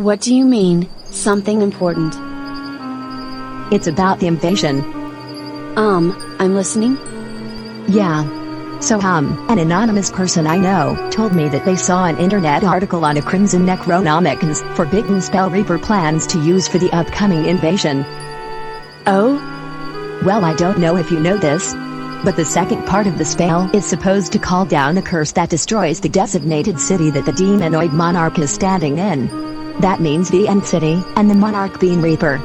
What do you mean, something important? It's about the invasion. I'm listening. Yeah. So an anonymous person I know told me that they saw an internet article on a Crimson Necronomicon's forbidden spell Reaper plans to use for the upcoming invasion. Oh? Well, I don't know if you know this, but the second part of the spell is supposed to call down a curse that destroys the designated city that the demonoid monarch is standing in. That means the end city, and the monarch being Reaper.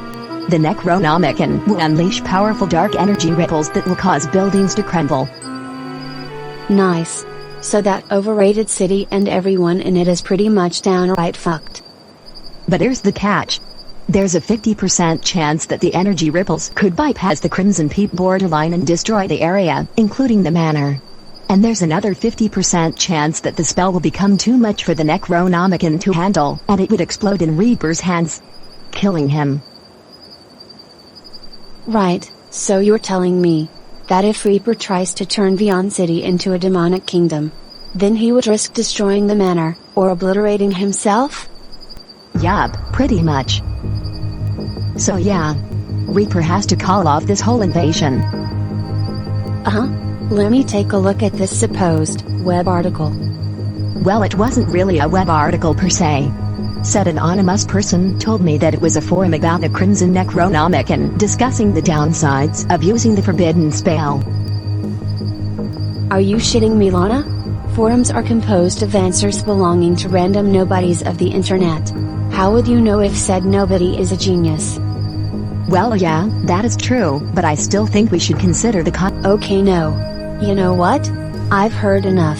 The Necronomicon will unleash powerful dark energy ripples that will cause buildings to crumble. Nice. So that overrated city and everyone in it is pretty much downright fucked. But here's the catch. There's a 50% chance that the energy ripples could bypass the Crimson Peak borderline and destroy the area, including the manor. And there's another 50% chance that the spell will become too much for the Necronomicon to handle, and it would explode in Reaper's hands, killing him. Right, so you're telling me that if Reaper tries to turn Beyond City into a demonic kingdom, then he would risk destroying the manor, or obliterating himself? Yup, pretty much. So yeah, Reaper has to call off this whole invasion. Let me take a look at this supposed web article. Well, it wasn't really a web article per se. Said an anonymous person told me that it was a forum about the Crimson Necronomicon discussing the downsides of using the forbidden spell. Are you shitting me, Lana? Forums are composed of answers belonging to random nobodies of the internet. How would you know if said nobody is a genius? Well, yeah, that is true, but I still think we should consider the Okay, no. You know what? I've heard enough.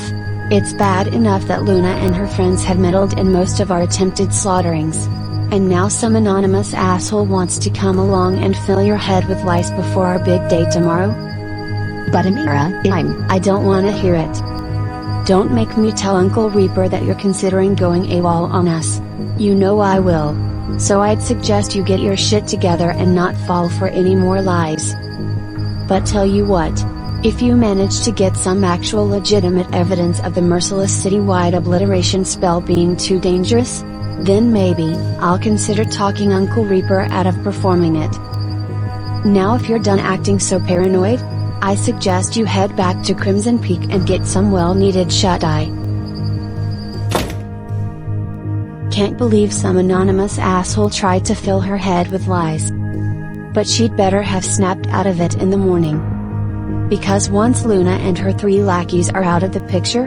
It's bad enough that Luna and her friends had meddled in most of our attempted slaughterings. And now some anonymous asshole wants to come along and fill your head with lies before our big day tomorrow? But Amiira, I don't wanna hear it. Don't make me tell Uncle Reaper that you're considering going AWOL on us. You know I will. So I'd suggest you get your shit together and not fall for any more lies. But tell you what. If you manage to get some actual legitimate evidence of the merciless citywide obliteration spell being too dangerous, then maybe I'll consider talking Uncle Reaper out of performing it. Now if you're done acting so paranoid, I suggest you head back to Crimson Peak and get some well-needed shut-eye. Can't believe some anonymous asshole tried to fill her head with lies. But she'd better have snapped out of it in the morning. Because once Luna and her 3 lackeys are out of the picture,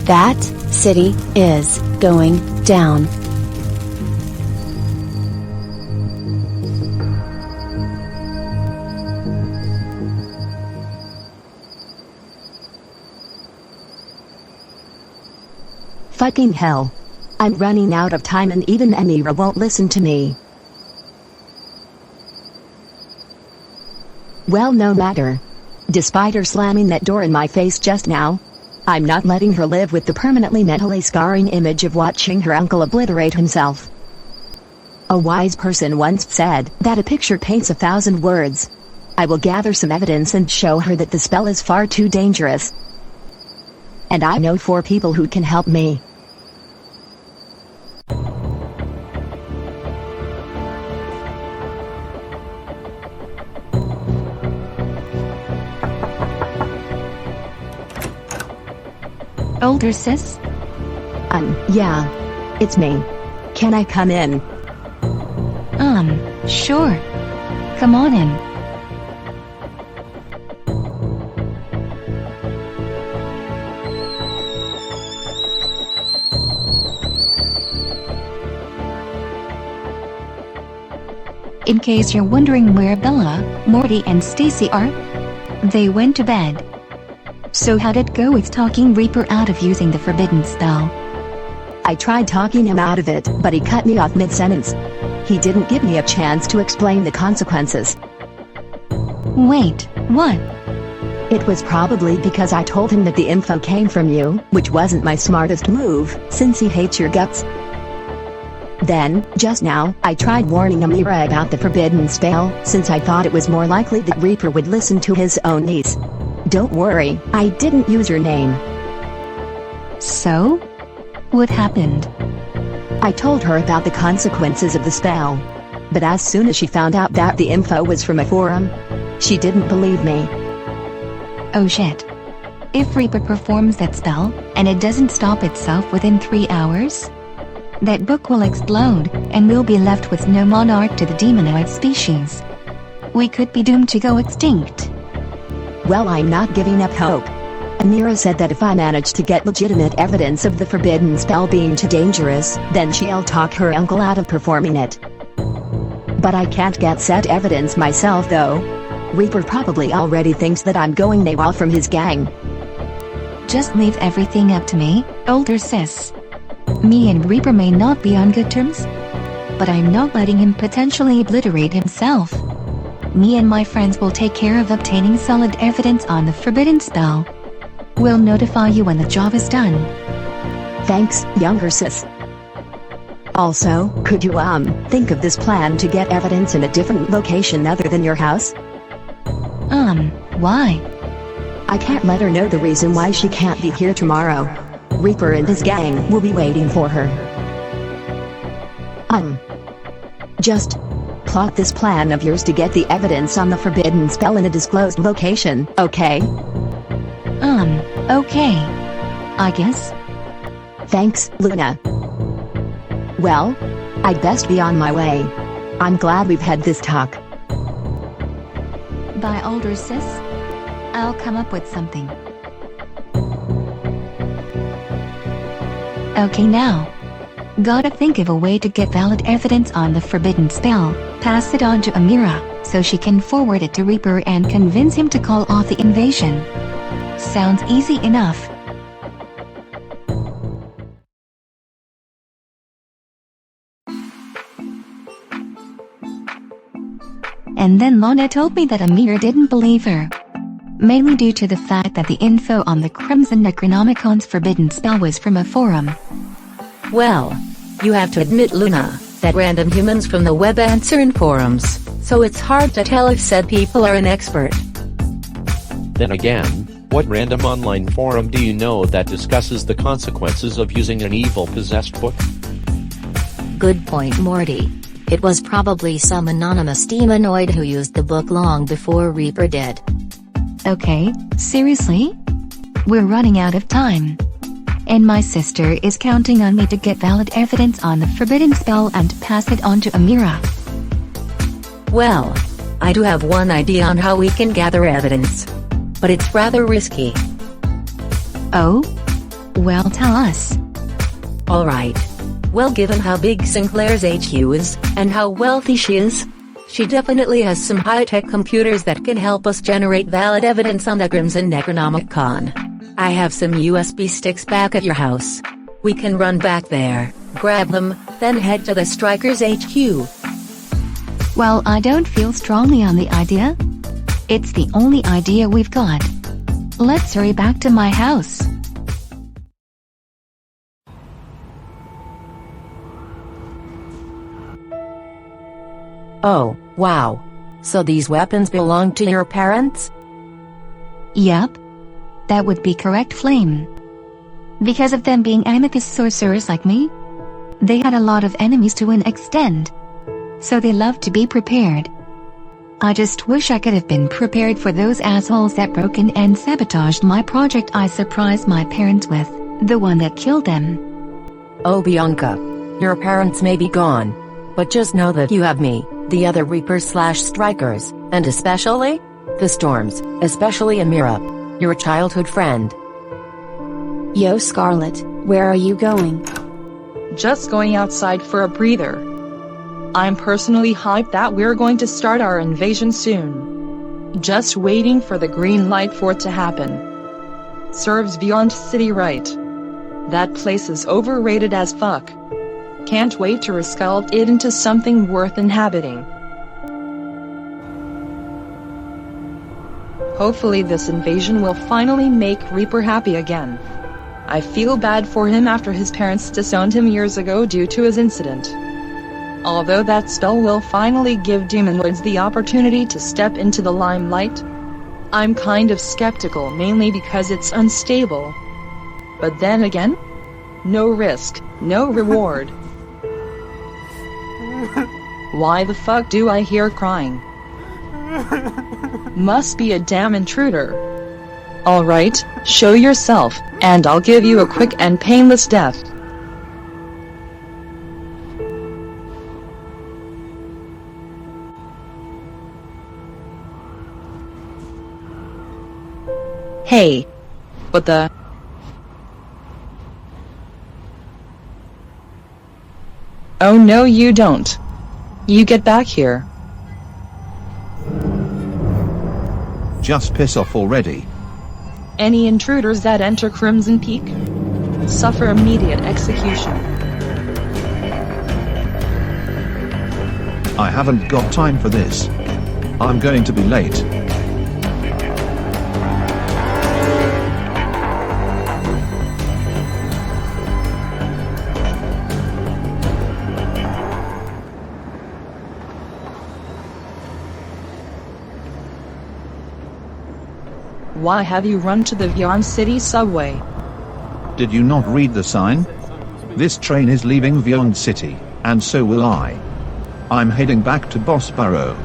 that city is going down. Fucking hell. I'm running out of time and even Amiira won't listen to me. Well, no matter. Despite her slamming that door in my face just now, I'm not letting her live with the permanently mentally scarring image of watching her uncle obliterate himself. A wise person once said that a picture paints 1,000 words. I will gather some evidence and show her that the spell is far too dangerous. And I know 4 people who can help me. Older sis? Yeah. It's me. Can I come in? Sure. Come on in. In case you're wondering where Bella, Morty and Stacy are, they went to bed. So how'd it go with talking Reaper out of using the forbidden spell? I tried talking him out of it, but he cut me off mid-sentence. He didn't give me a chance to explain the consequences. Wait, what? It was probably because I told him that the info came from you, which wasn't my smartest move, since he hates your guts. Then, just now, I tried warning Amiira about the forbidden spell, since I thought it was more likely that Reaper would listen to his own niece. Don't worry, I didn't use your name. So? What happened? I told her about the consequences of the spell. But as soon as she found out that the info was from a forum, she didn't believe me. Oh shit. If Reaper performs that spell, and it doesn't stop itself within 3 hours, that book will explode, and we'll be left with no monarch to the demonoid species. We could be doomed to go extinct. Well, I'm not giving up hope. Amiira said that if I manage to get legitimate evidence of the forbidden spell being too dangerous, then she'll talk her uncle out of performing it. But I can't get said evidence myself though. Reaper probably already thinks that I'm going AWOL from his gang. Just leave everything up to me, older sis. Me and Reaper may not be on good terms, but I'm not letting him potentially obliterate himself. Me and my friends will take care of obtaining solid evidence on the forbidden spell. We'll notify you when the job is done. Thanks, younger sis. Also, could you think of this plan to get evidence in a different location other than your house? Why? I can't let her know the reason why she can't be here tomorrow. Reaper and his gang will be waiting for her. Just plot this plan of yours to get the evidence on the forbidden spell in a disclosed location, okay? Okay. I guess. Thanks, Luna. Well, I'd best be on my way. I'm glad we've had this talk. Bye, older sis. I'll come up with something. Okay, now. Gotta think of a way to get valid evidence on the forbidden spell, pass it on to Amiira, so she can forward it to Reaper and convince him to call off the invasion. Sounds easy enough. And then Lana told me that Amiira didn't believe her. Mainly due to the fact that the info on the Crimson Necronomicon's forbidden spell was from a forum. Well, you have to admit, Luna, that random humans from the web answer in forums, so it's hard to tell if said people are an expert. Then again, what random online forum do you know that discusses the consequences of using an evil possessed book? Good point, Morty. It was probably some anonymous demonoid who used the book long before Reaper did. Okay, seriously? We're running out of time. And my sister is counting on me to get valid evidence on the forbidden spell and pass it on to Amiira. Well, I do have one idea on how we can gather evidence. But it's rather risky. Oh? Well, tell us. Alright. Well, given how big Sinclair's HQ is, and how wealthy she is, she definitely has some high-tech computers that can help us generate valid evidence on the Crimson Necronomicon. I have some USB sticks back at your house. We can run back there, grab them, then head to the Strikers HQ. Well, I don't feel strongly on the idea. It's the only idea we've got. Let's hurry back to my house. Oh, wow. So these weapons belong to your parents? Yep. That would be correct, Flame. Because of them being amethyst sorcerers like me, they had a lot of enemies to an extent. So they love to be prepared. I just wish I could have been prepared for those assholes that broke in and sabotaged my project I surprised my parents with, the one that killed them. Oh, Bianca. Your parents may be gone. But just know that you have me, the other Reapers/Strikers, and especially the Storms, especially Amiira, your childhood friend. Yo Scarlet, where are you going? Just going outside for a breather. I'm personally hyped that we're going to start our invasion soon. Just waiting for the green light for it to happen. Serves Beyond City right. That place is overrated as fuck. Can't wait to resculpt it into something worth inhabiting. Hopefully this invasion will finally make Reaper happy again. I feel bad for him after his parents disowned him years ago due to his incident. Although that spell will finally give demonoids the opportunity to step into the limelight, I'm kind of skeptical mainly because it's unstable. But then again, no risk, no reward. Why the fuck do I hear crying? Must be a damn intruder. Alright, show yourself, and I'll give you a quick and painless death. Hey. What the? Oh no you don't. You get back here. Just piss off already. Any intruders that enter Crimson Peak suffer immediate execution. I haven't got time for this. I'm going to be late. Why have you run to the Vion City subway? Did you not read the sign? This train is leaving Vion City, and so will I. I'm heading back to Boss Barrow.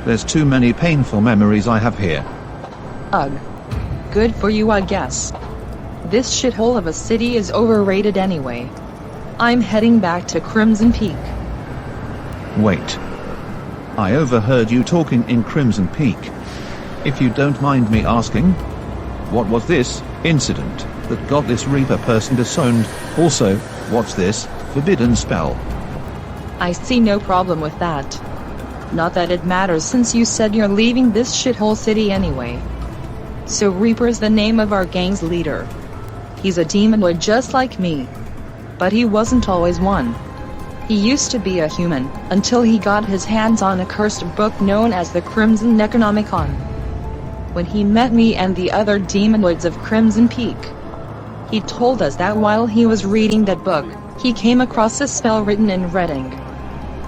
There's too many painful memories I have here. Ugh. Good for you I guess. This shithole of a city is overrated anyway. I'm heading back to Crimson Peak. Wait. I overheard you talking in Crimson Peak. If you don't mind me asking, what was this incident that got this Reaper person disowned? Also, what's this forbidden spell? I see no problem with that. Not that it matters since you said you're leaving this shithole city anyway. So Reaper's the name of our gang's leader. He's a demonoid just like me. But he wasn't always one. He used to be a human, until he got his hands on a cursed book known as the Crimson Necronomicon. When he met me and the other demonoids of Crimson Peak, he told us that while he was reading that book, he came across a spell written in red ink.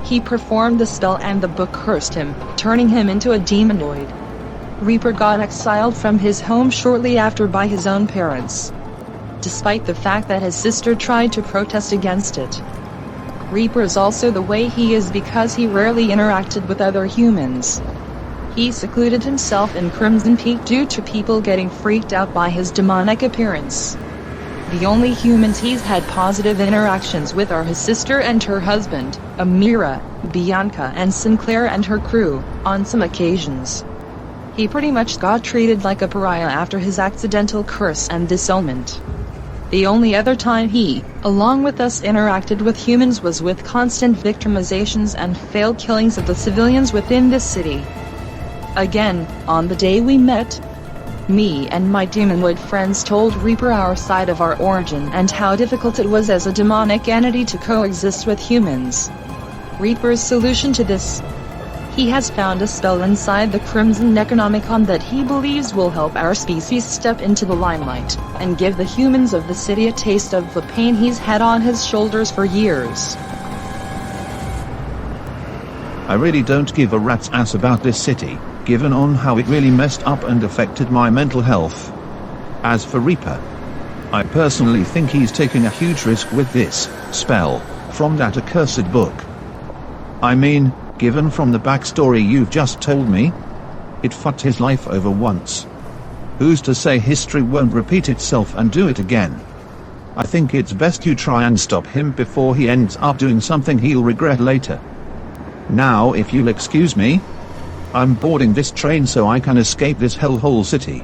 He performed the spell and the book cursed him, turning him into a demonoid. Reaper got exiled from his home shortly after by his own parents, despite the fact that his sister tried to protest against it. Reaper is also the way he is because he rarely interacted with other humans. He secluded himself in Crimson Peak due to people getting freaked out by his demonic appearance. The only humans he's had positive interactions with are his sister and her husband, Amiira, Bianca and Sinclair and her crew, on some occasions. He pretty much got treated like a pariah after his accidental curse and disownment. The only other time he, along with us, interacted with humans was with constant victimizations and failed killings of the civilians within this city. Again, on the day we met, me and my demonoid friends told Reaper our side of our origin and how difficult it was as a demonic entity to coexist with humans. Reaper's solution to this? He has found a spell inside the Crimson Necronomicon that he believes will help our species step into the limelight, and give the humans of the city a taste of the pain he's had on his shoulders for years. I really don't give a rat's ass about this city, given on how it really messed up and affected my mental health. As for Reaper, I personally think he's taking a huge risk with this spell from that accursed book. I mean, given from the backstory you've just told me, it fucked his life over once. Who's to say history won't repeat itself and do it again? I think it's best you try and stop him before he ends up doing something he'll regret later. Now if you'll excuse me, I'm boarding this train so I can escape this hellhole city.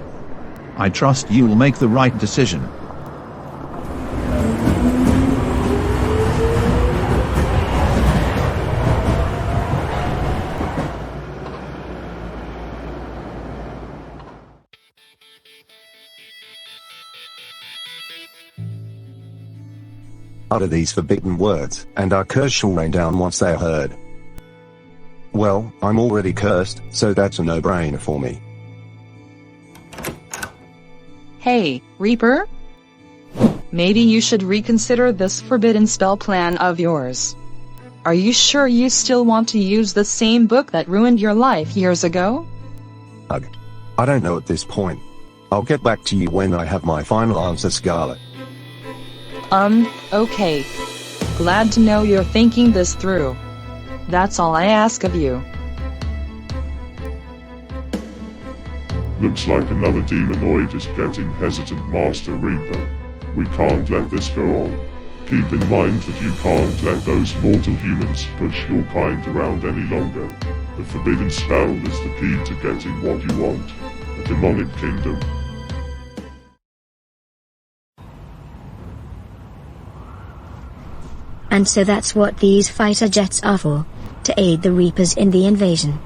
I trust you'll make the right decision. Utter these forbidden words, and our curse shall rain down once they are heard. Well, I'm already cursed, so that's a no-brainer for me. Hey, Reaper? Maybe you should reconsider this forbidden spell plan of yours. Are you sure you still want to use the same book that ruined your life years ago? Ugh. I don't know at this point. I'll get back to you when I have my final answer, Scarlet. Okay. Glad to know you're thinking this through. That's all I ask of you. Looks like another demonoid is getting hesitant, Master Reaper. We can't let this go on. Keep in mind that you can't let those mortal humans push your kind around any longer. The forbidden spell is the key to getting what you want. A demonic kingdom. And so that's what these fighter jets are for, to aid the Reapers in the invasion.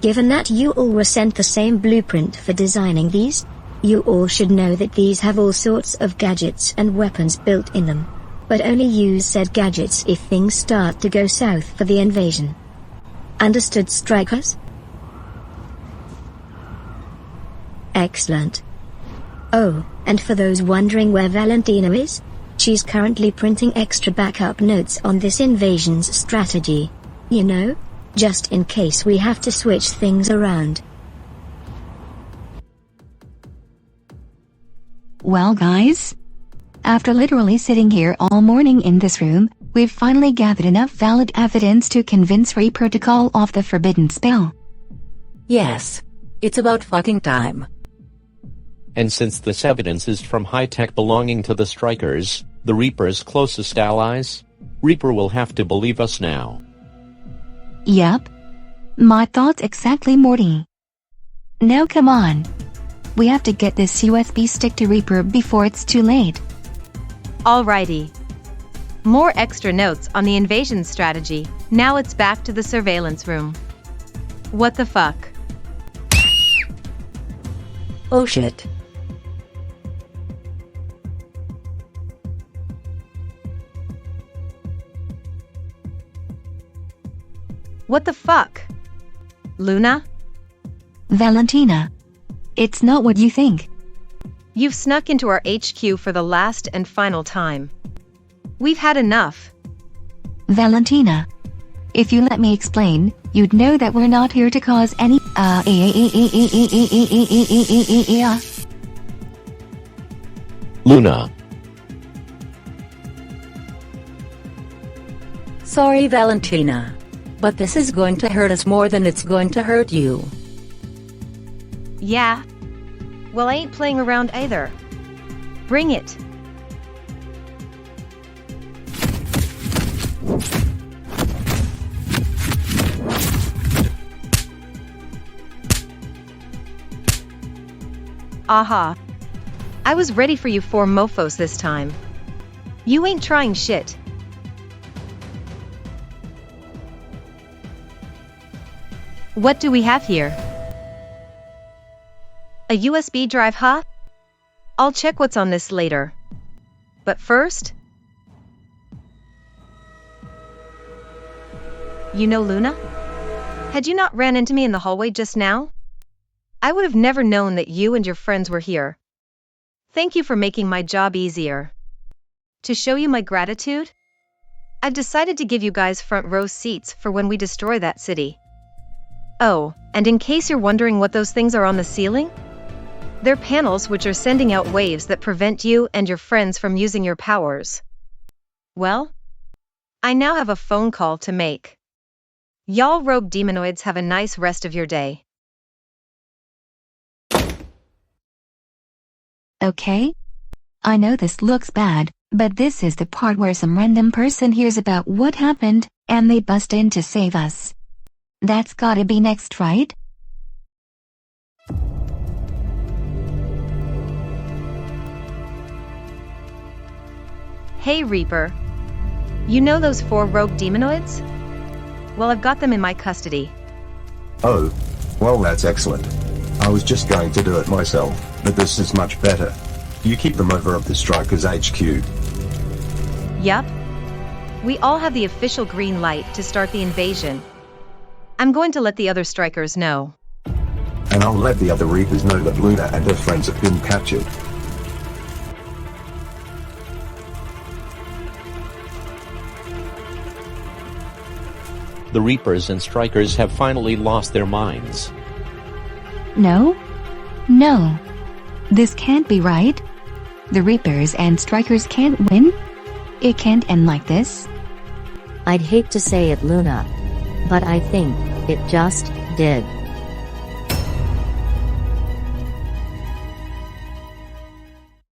Given that you all were sent the same blueprint for designing these, you all should know that these have all sorts of gadgets and weapons built in them. But only use said gadgets if things start to go south for the invasion. Understood, strikers? Excellent. Oh, and for those wondering where Valentina is, she's currently printing extra backup notes on this invasion's strategy. You know, just in case we have to switch things around. Well, guys, after literally sitting here all morning in this room, we've finally gathered enough valid evidence to convince Reaper to call off the forbidden spell. Yes. It's about fucking time. And since this evidence is from high-tech belonging to the Strikers, the Reaper's closest allies, Reaper will have to believe us now. Yep. My thoughts exactly, Morty. Now come on. We have to get this USB stick to Reaper before it's too late. Alrighty. More extra notes on the invasion strategy. Now it's back to the surveillance room. What the fuck? Oh shit. What the fuck? Luna? Valentina. It's not what you think. You've snuck into our HQ for the last and final time. We've had enough. Valentina. If you let me explain, you'd know that we're not here to cause any Luna. Sorry, Valentina. But this is going to hurt us more than it's going to hurt you. Yeah? Well, I ain't playing around either. Bring it. Aha. I was ready for you four mofos this time. You ain't trying shit. What do we have here? A USB drive, huh? I'll check what's on this later. But first... You know Luna? Had you not ran into me in the hallway just now? I would have never known that you and your friends were here. Thank you for making my job easier. To show you my gratitude, I've decided to give you guys front row seats for when we destroy that city. Oh, and in case you're wondering what those things are on the ceiling, they're panels which are sending out waves that prevent you and your friends from using your powers. Well, I now have a phone call to make. Y'all rogue demonoids have a nice rest of your day. Okay? I know this looks bad, but this is the part where some random person hears about what happened, and they bust in to save us. That's gotta be next, right? Hey Reaper. You know those 4 rogue demonoids? Well, I've got them in my custody. Oh. Well, that's excellent. I was just going to do it myself, but this is much better. You keep them over at the Strikers HQ. Yup. We all have the official green light to start the invasion. I'm going to let the other Strikers know. And I'll let the other Reapers know that Luna and her friends have been captured. The Reapers and Strikers have finally lost their minds. No? No. This can't be right. The Reapers and Strikers can't win? It can't end like this. I'd hate to say it, Luna, But I think it just did.